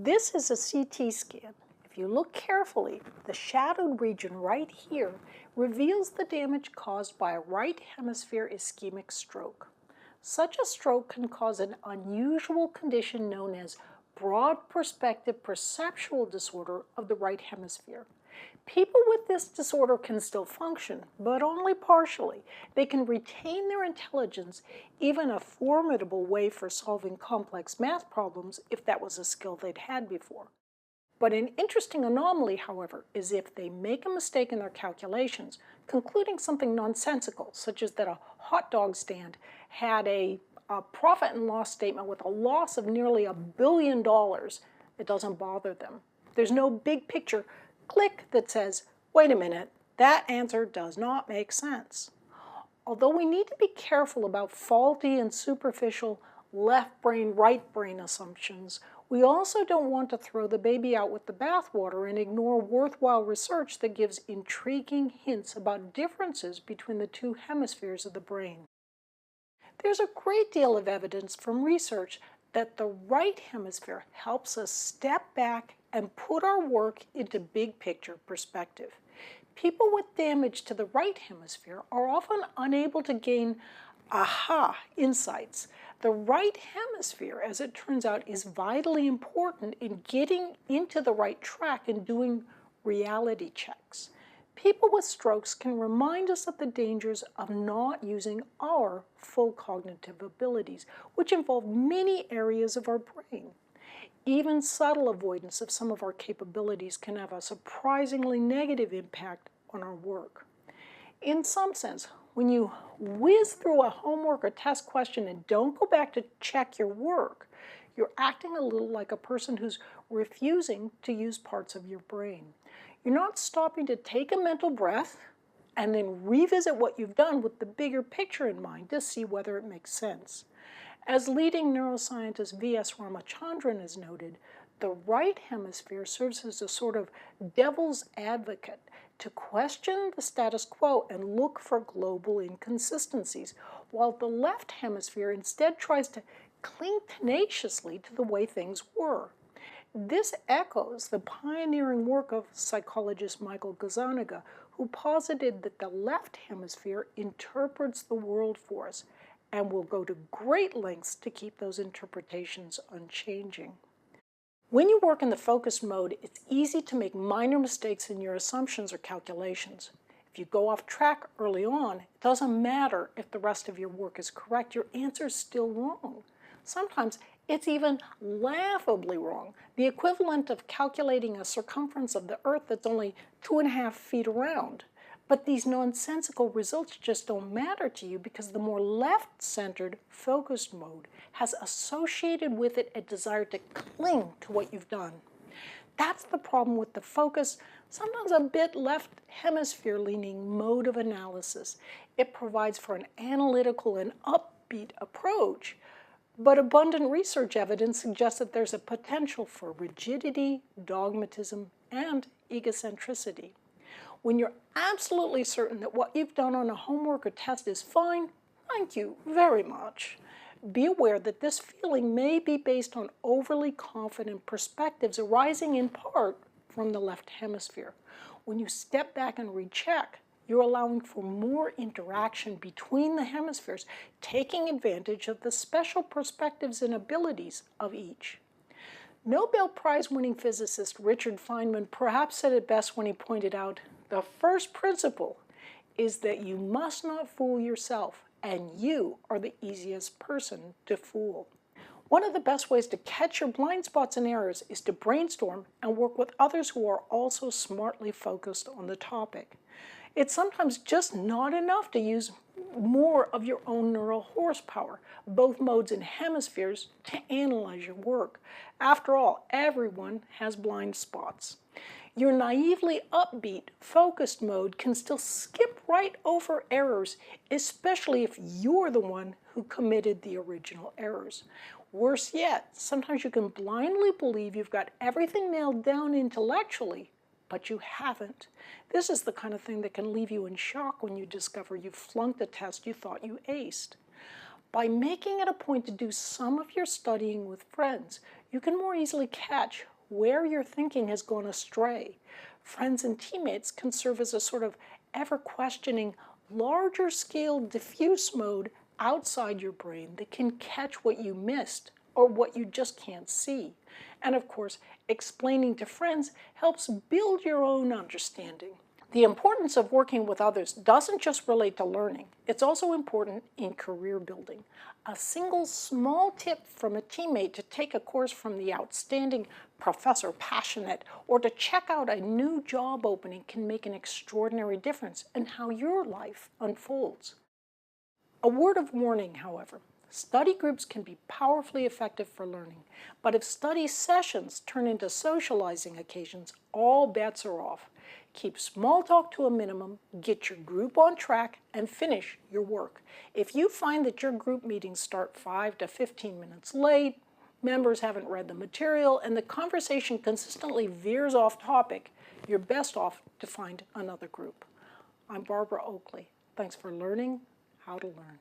This is a CT scan. If you look carefully, the shadowed region right here reveals the damage caused by a right hemisphere ischemic stroke. Such a stroke can cause an unusual condition known as broad perspective perceptual disorder of the right hemisphere. People with this disorder can still function, but only partially. They can retain their intelligence, even a formidable way for solving complex math problems if that was a skill they'd had before. But an interesting anomaly, however, is if they make a mistake in their calculations, concluding something nonsensical, such as that a hot dog stand had a profit and loss statement with a loss of nearly $1 billion, it doesn't bother them. There's no big picture click that says, wait a minute, that answer does not make sense. Although we need to be careful about faulty and superficial left brain, right brain assumptions, we also don't want to throw the baby out with the bathwater and ignore worthwhile research that gives intriguing hints about differences between the two hemispheres of the brain. There's a great deal of evidence from research that the right hemisphere helps us step back and put our work into big picture perspective. People with damage to the right hemisphere are often unable to gain aha insights. The right hemisphere, as it turns out, is vitally important in getting into the right track and doing reality checks. People with strokes can remind us of the dangers of not using our full cognitive abilities, which involve many areas of our brain. Even subtle avoidance of some of our capabilities can have a surprisingly negative impact on our work. In some sense, when you whiz through a homework or test question and don't go back to check your work, you're acting a little like a person who's refusing to use parts of your brain. You're not stopping to take a mental breath and then revisit what you've done with the bigger picture in mind to see whether it makes sense. As leading neuroscientist V.S. Ramachandran has noted, the right hemisphere serves as a sort of devil's advocate to question the status quo and look for global inconsistencies, while the left hemisphere instead tries to cling tenaciously to the way things were. This echoes the pioneering work of psychologist Michael Gazzaniga, who posited that the left hemisphere interprets the world for us and will go to great lengths to keep those interpretations unchanging. When you work in the focused mode, it's easy to make minor mistakes in your assumptions or calculations. If you go off track early on, it doesn't matter if the rest of your work is correct, your answer is still wrong. Sometimes it's even laughably wrong, the equivalent of calculating a circumference of the Earth that's only 2.5 feet around. But these nonsensical results just don't matter to you because the more left-centered, focused mode has associated with it a desire to cling to what you've done. That's the problem with the focused, sometimes a bit left hemisphere-leaning mode of analysis. It provides for an analytical and upbeat approach, but abundant research evidence suggests that there's a potential for rigidity, dogmatism, and egocentricity. When you're absolutely certain that what you've done on a homework or test is fine, thank you very much. Be aware that this feeling may be based on overly confident perspectives arising in part from the left hemisphere. When you step back and recheck, you're allowing for more interaction between the hemispheres, taking advantage of the special perspectives and abilities of each. Nobel Prize-winning physicist Richard Feynman perhaps said it best when he pointed out, the first principle is that you must not fool yourself, and you are the easiest person to fool. One of the best ways to catch your blind spots and errors is to brainstorm and work with others who are also smartly focused on the topic. It's sometimes just not enough to use more of your own neural horsepower, both modes and hemispheres, to analyze your work. After all, everyone has blind spots. Your naively upbeat, focused mode can still skip right over errors, especially if you're the one who committed the original errors. Worse yet, sometimes you can blindly believe you've got everything nailed down intellectually, but you haven't. This is the kind of thing that can leave you in shock when you discover you flunked a test you thought you aced. By making it a point to do some of your studying with friends, You can more easily catch where your thinking has gone astray. Friends and teammates can serve as a sort of ever-questioning, larger-scale diffuse mode outside your brain that can catch what you missed or what you just can't see. And of course, explaining to friends helps build your own understanding. The importance of working with others doesn't just relate to learning, it's also important in career building. A single small tip from a teammate to take a course from the outstanding Professor Passionate or to check out a new job opening can make an extraordinary difference in how your life unfolds. A word of warning, however. Study groups can be powerfully effective for learning, but if study sessions turn into socializing occasions, all bets are off. Keep small talk to a minimum, get your group on track, and finish your work. If you find that your group meetings start 5 to 15 minutes late, members haven't read the material, and the conversation consistently veers off topic, you're best off to find another group. I'm Barbara Oakley. Thanks for learning how to learn.